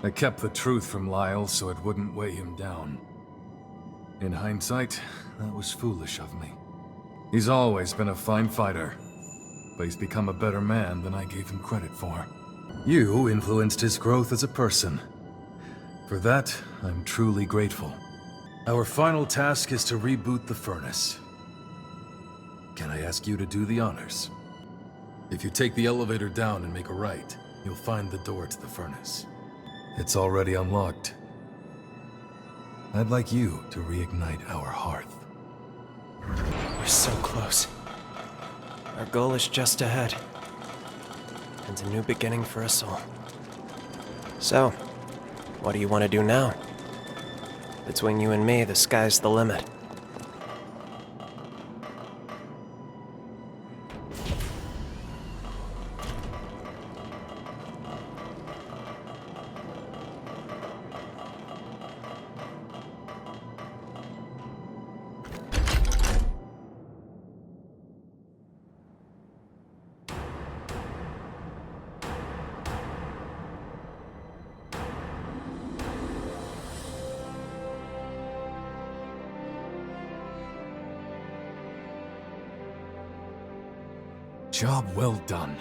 I kept the truth from Lyle so it wouldn't weigh him down. In hindsight, that was foolish of me. He's always been a fine fighter, but he's become a better man than I gave him credit for. You influenced his growth as a person. For that, I'm truly grateful. Our final task is to reboot the furnace. Can I ask you to do the honors? If you take the elevator down and make a right, you'll find the door to the furnace. It's already unlocked. I'd like you to reignite our hearth. We're so close. Our goal is just ahead. And a new beginning for us all. So, what do you want to do now? Between you and me, the sky's the limit. Job well done.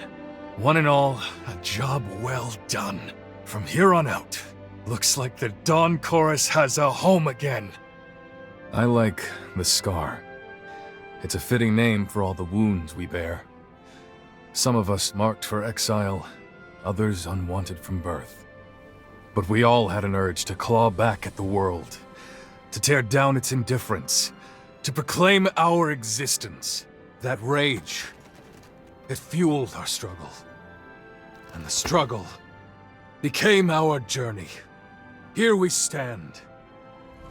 One and all, a job well done. From here on out, looks like the Dawn Chorus has a home again. I like the Scar. It's a fitting name for all the wounds we bear. Some of us marked for exile, others unwanted from birth. But we all had an urge to claw back at the world, to tear down its indifference, to proclaim our existence. That rage, it fueled our struggle. And the struggle became our journey. Here we stand.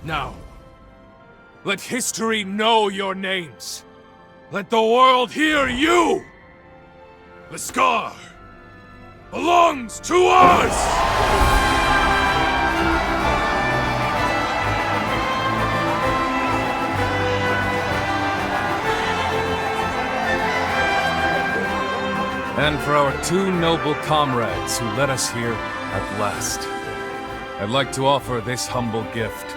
Now, let history know your names. Let the world hear you! The Scar belongs to us! And for our two noble comrades who led us here at last, I'd like to offer this humble gift.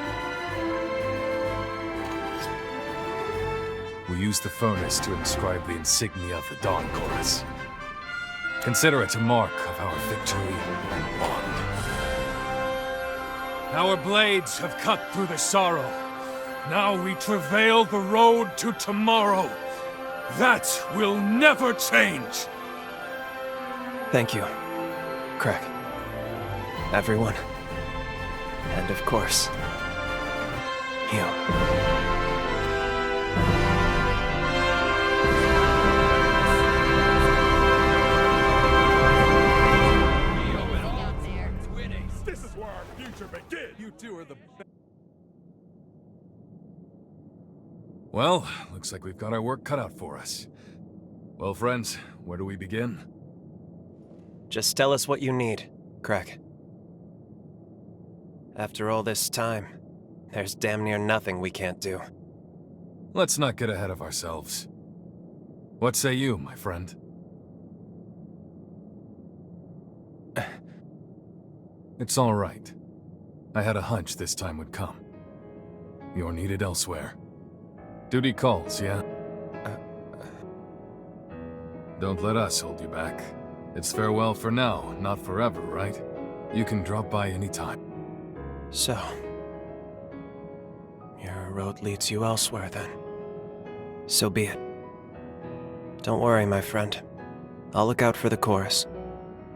We'll use the furnace to inscribe the insignia of the Dawn Chorus. Consider it a mark of our victory and bond. Our blades have cut through the sorrow. Now we travail the road to tomorrow. That will never change. Thank you, Craig. Everyone. And of course, you. This is where our future begins. You two are the best. Well, looks like we've got our work cut out for us. Well, friends, where do we begin? Just tell us what you need, Craig. After all this time, there's damn near nothing we can't do. Let's not get ahead of ourselves. What say you, my friend? It's all right. I had a hunch this time would come. You're needed elsewhere. Duty calls, yeah? Don't let us hold you back. It's farewell for now, not forever, right? You can drop by anytime. So, your road leads you elsewhere then. So be it. Don't worry, my friend. I'll look out for the chorus.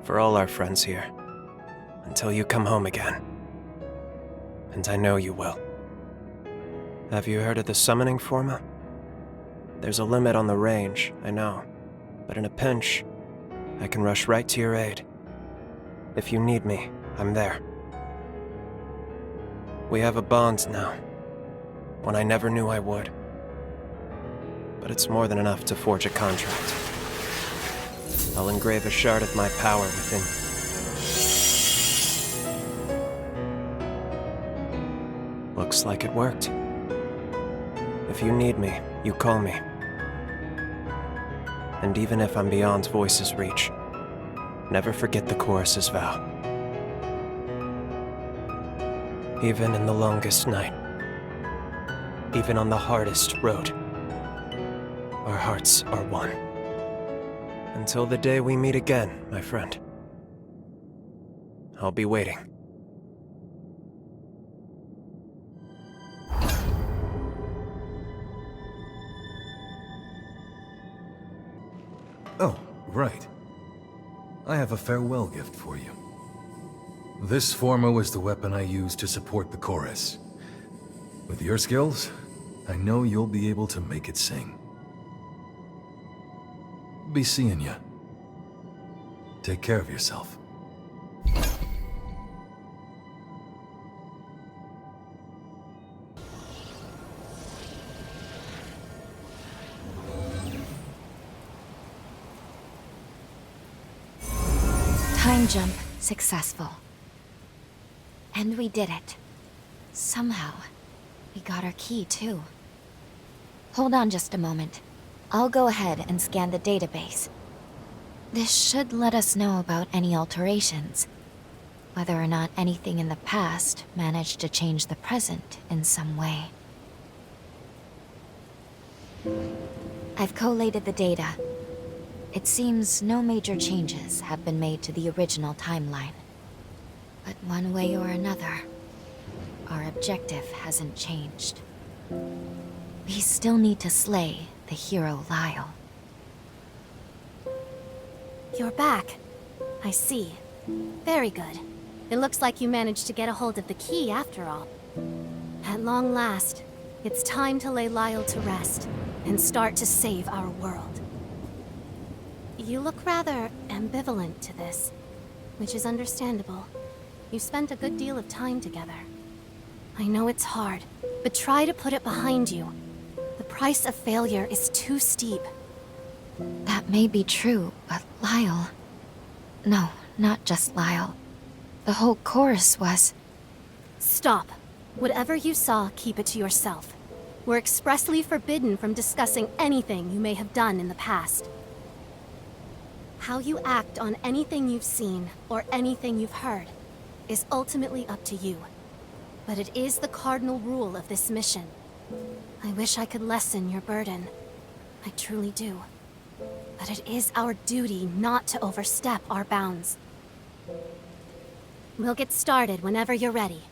For all our friends here. Until you come home again. And I know you will. Have you heard of the summoning formula? There's a limit on the range, I know. But in a pinch, I can rush right to your aid. If you need me, I'm there. We have a bond now. One I never knew I would. But it's more than enough to forge a contract. I'll engrave a shard of my power within you. Looks like it worked. If you need me, you call me. And even if I'm beyond voice's reach, never forget the chorus's vow. Even in the longest night, even on the hardest road, our hearts are one. Until the day we meet again, my friend. I'll be waiting. Oh, right. I have a farewell gift for you. This forma was the weapon I used to support the chorus. With your skills, I know you'll be able to make it sing. Be seeing ya. Take care of yourself. Time jump successful. And we did it. Somehow, we got our key too. Hold on just a moment. I'll go ahead and scan the database. This should let us know about any alterations. Whether or not anything in the past managed to change the present in some way. I've collated the data. It seems no major changes have been made to the original timeline. But one way or another, our objective hasn't changed. We still need to slay the hero Lyle. You're back. I see. Very good. It looks like you managed to get a hold of the key after all. At long last, it's time to lay Lyle to rest and start to save our world. You look rather ambivalent to this, which is understandable. You spent a good deal of time together. I know it's hard, but try to put it behind you. The price of failure is too steep. That may be true, but Lyle... No, not just Lyle. The whole chorus was... Stop. Whatever you saw, keep it to yourself. We're expressly forbidden from discussing anything you may have done in the past. How you act on anything you've seen, or anything you've heard, is ultimately up to you. But it is the cardinal rule of this mission. I wish I could lessen your burden. I truly do. But it is our duty not to overstep our bounds. We'll get started whenever you're ready.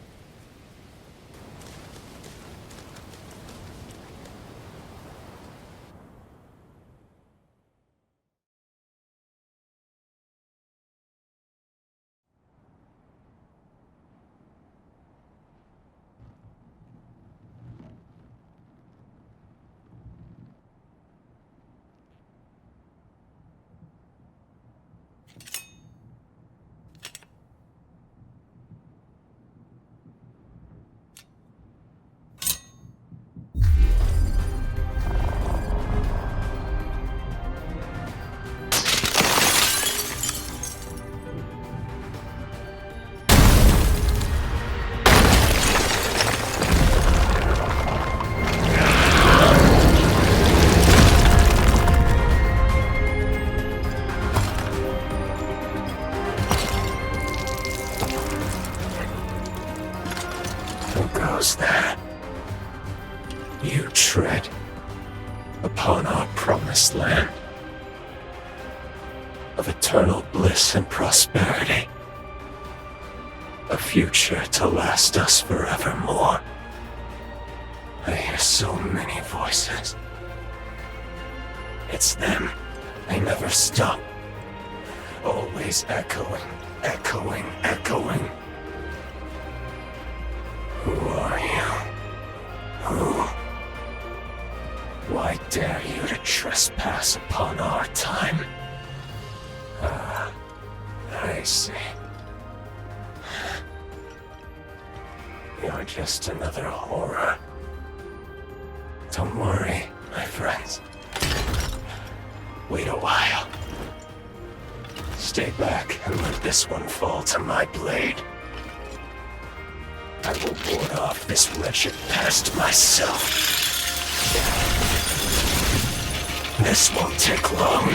That you tread upon our promised land of eternal bliss and prosperity, a future to last us forevermore. I hear so many voices. It's them. They never stop. Always echoing, echoing, echoing. Who are you? Who? Why dare you to trespass upon our time? Ah, I see. You're just another horror. Don't worry, my friends. Wait a while. Stay back and let this one fall to my blade. I will ward off this wretched past myself. This won't take long.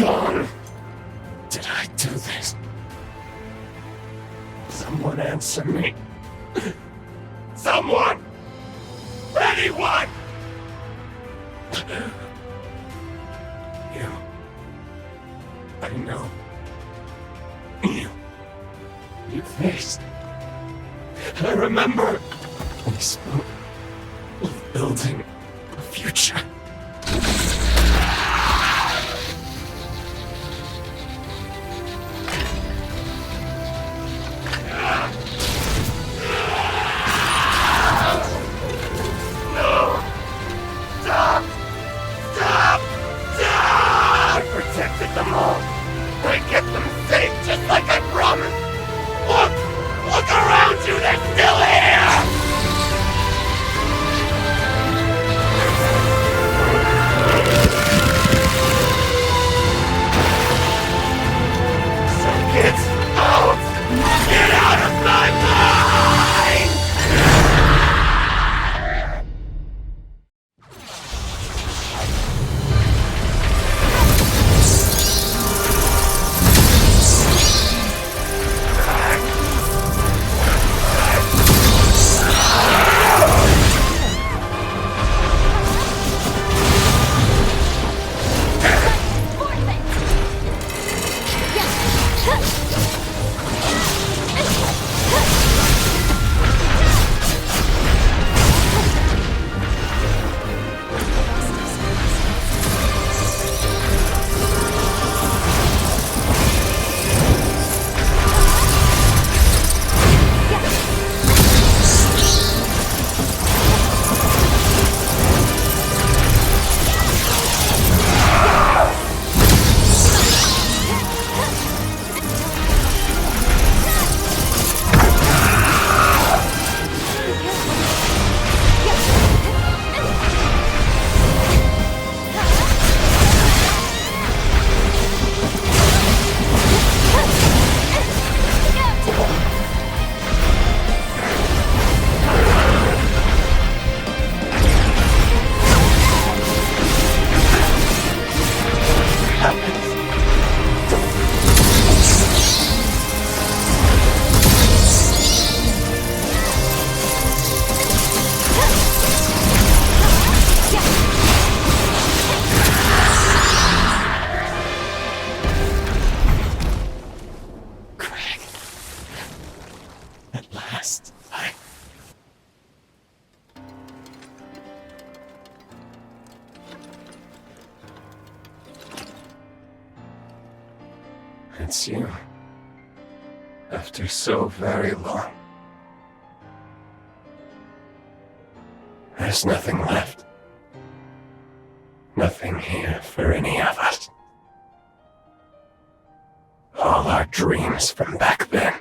gone. Did I do this? Someone answer me. Someone! Anyone! You. I know. You faced. I remember. We spoke of building a future. Them all. I kept them safe just like I promised. Look around you, they're still here! So get out! Get out of my mind! It's you. After so very long. There's nothing left. Nothing here for any of us. All our dreams from back then.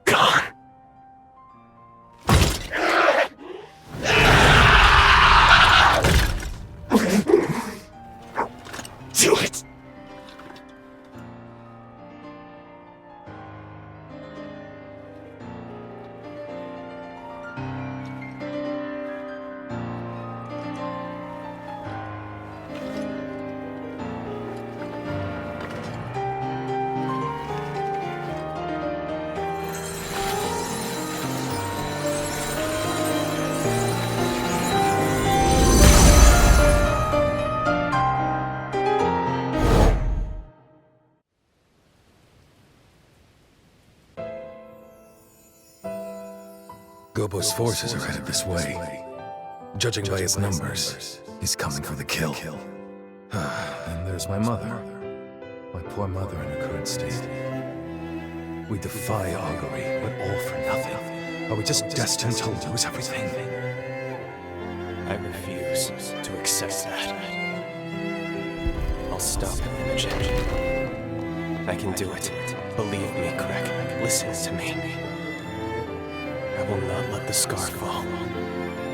Gone. Do it! Gobo's forces are headed this way. Judging by his numbers, he's coming for the kill. And there's my mother. My poor mother in her current state. We defy augury, but all for nothing. Are we just destined to lose everything? I refuse to accept that. I'll stop Imogen. I can do it. Believe me, Craig. Listen to me. I will not let the scar fall.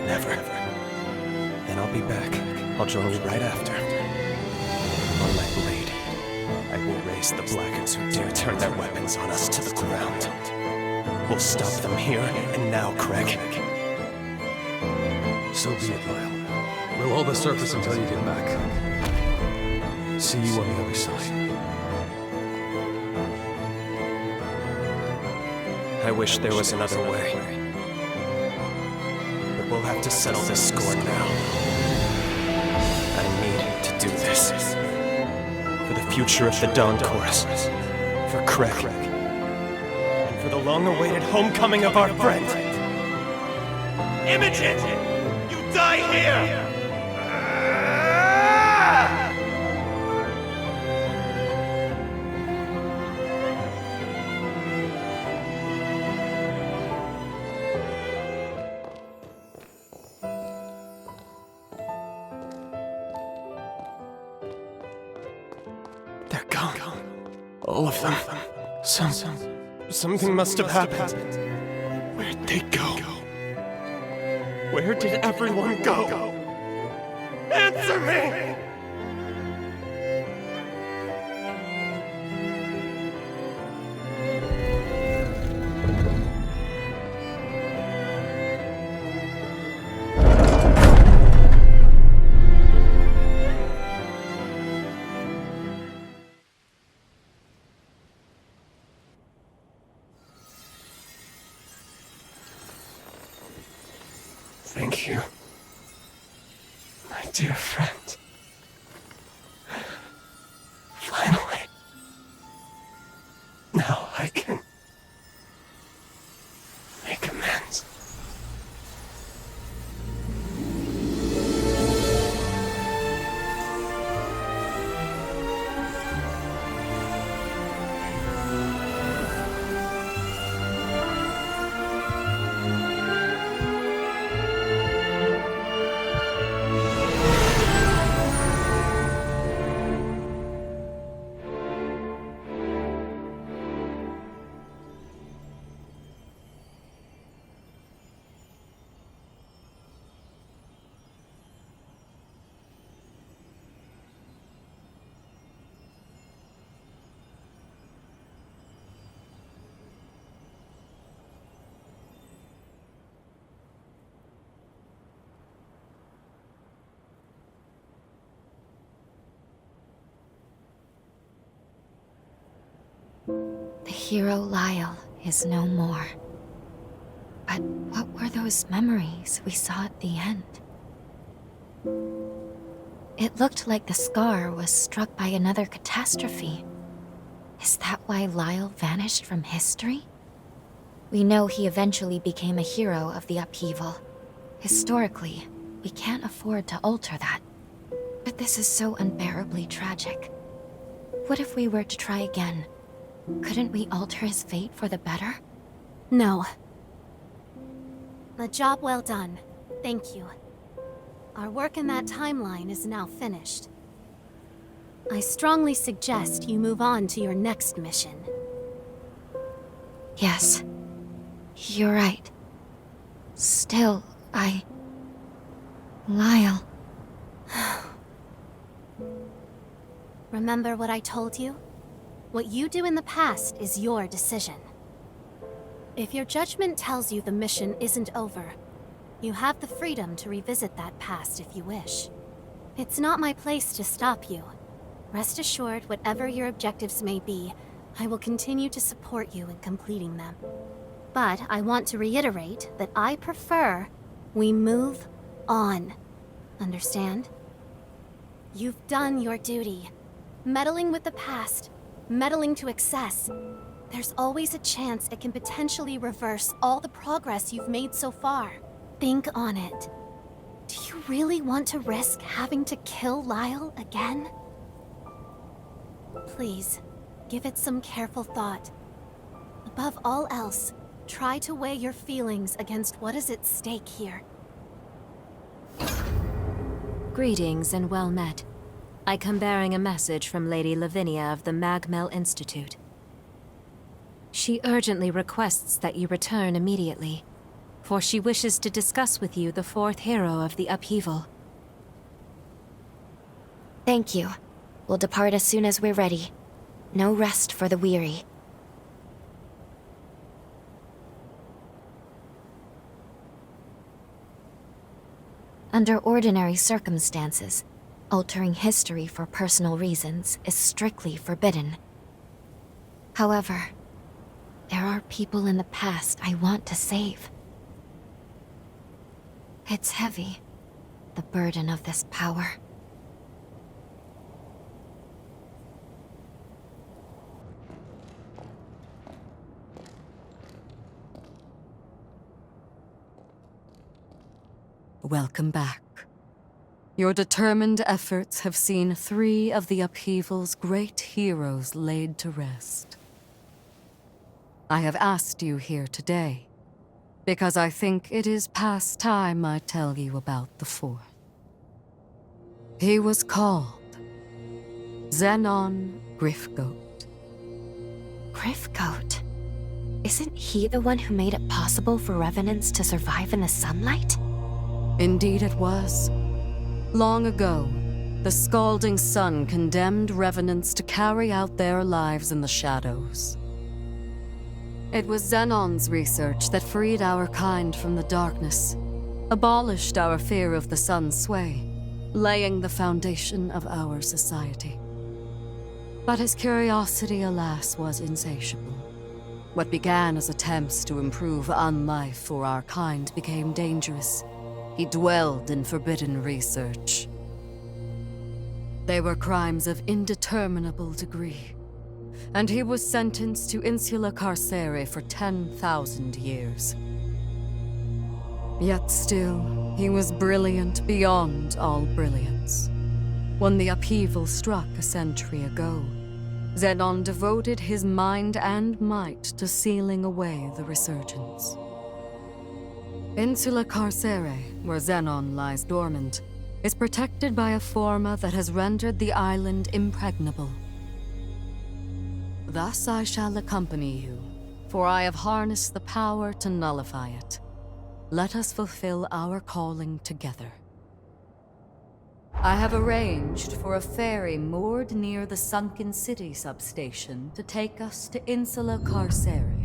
Never. Then I'll be back. I'll join you right after. On my blade, I will raise the Blackens who dare turn their weapons on us to the ground. We'll stop them here and now, Craig. So be it, Lyle. We'll hold the surface until you get back. See you on the other side. I wish there was another way. But we'll have to settle this score now. I need to do this. For the future of the Dawn Chorus. For Craig. And for the long-awaited homecoming of our friend. Imogen! You die here! They're gone. All of them. Something must have happened. Where'd they go? Where did everyone go? Answer me! Thank you, my dear friend. Finally. Now I can make amends. The hero Lyle is no more. But what were those memories we saw at the end? It looked like the scar was struck by another catastrophe. Is that why Lyle vanished from history? We know he eventually became a hero of the upheaval. Historically, we can't afford to alter that. But this is so unbearably tragic. What if we were to try again? Couldn't we alter his fate for the better? No. A job well done. Thank you. Our work in that timeline is now finished. I strongly suggest you move on to your next mission. Yes. You're right. Still, Lyle. Remember what I told you? What you do in the past is your decision. If your judgment tells you the mission isn't over, you have the freedom to revisit that past if you wish. It's not my place to stop you. Rest assured, whatever your objectives may be, I will continue to support you in completing them. But I want to reiterate that I prefer we move on. Understand? You've done your duty. Meddling with the past, meddling to excess. There's always a chance it can potentially reverse all the progress you've made so far. Think on it. Do you really want to risk having to kill Lyle again? Please, give it some careful thought. Above all else, try to weigh your feelings against what is at stake here. Greetings and well met. I come bearing a message from Lady Lavinia of the Magmel Institute. She urgently requests that you return immediately, for she wishes to discuss with you the fourth hero of the upheaval. Thank you. We'll depart as soon as we're ready. No rest for the weary. Under ordinary circumstances, Altering history for personal reasons is strictly forbidden. However, there are people in the past I want to save. It's heavy, the burden of this power. Welcome back. Your determined efforts have seen 3 of the upheaval's great heroes laid to rest. I have asked you here today because I think it is past time I tell you about the 4th. He was called Xenon Griffgoat. Griffgoat? Isn't he the one who made it possible for revenants to survive in the sunlight? Indeed it was. Long ago, the scalding sun condemned revenants to carry out their lives in the shadows. It was Xenon's research that freed our kind from the darkness, abolished our fear of the sun's sway, laying the foundation of our society. But his curiosity, alas, was insatiable. What began as attempts to improve unlife for our kind became dangerous. He dwelled in forbidden research. They were crimes of indeterminable degree, and he was sentenced to insula carcere for 10,000 years. Yet still, he was brilliant beyond all brilliance. When the upheaval struck a century ago, Xenon devoted his mind and might to sealing away the resurgence. Insula Carcere, where Xenon lies dormant, is protected by a forma that has rendered the island impregnable. Thus I shall accompany you, for I have harnessed the power to nullify it. Let us fulfill our calling together. I have arranged for a ferry moored near the sunken city substation to take us to Insula Carcere.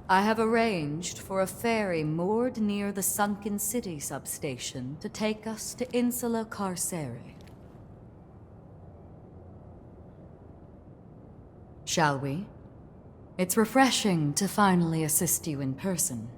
I have arranged for a ferry moored near the sunken city substation to take us to Insula Carcere. Shall we? It's refreshing to finally assist you in person.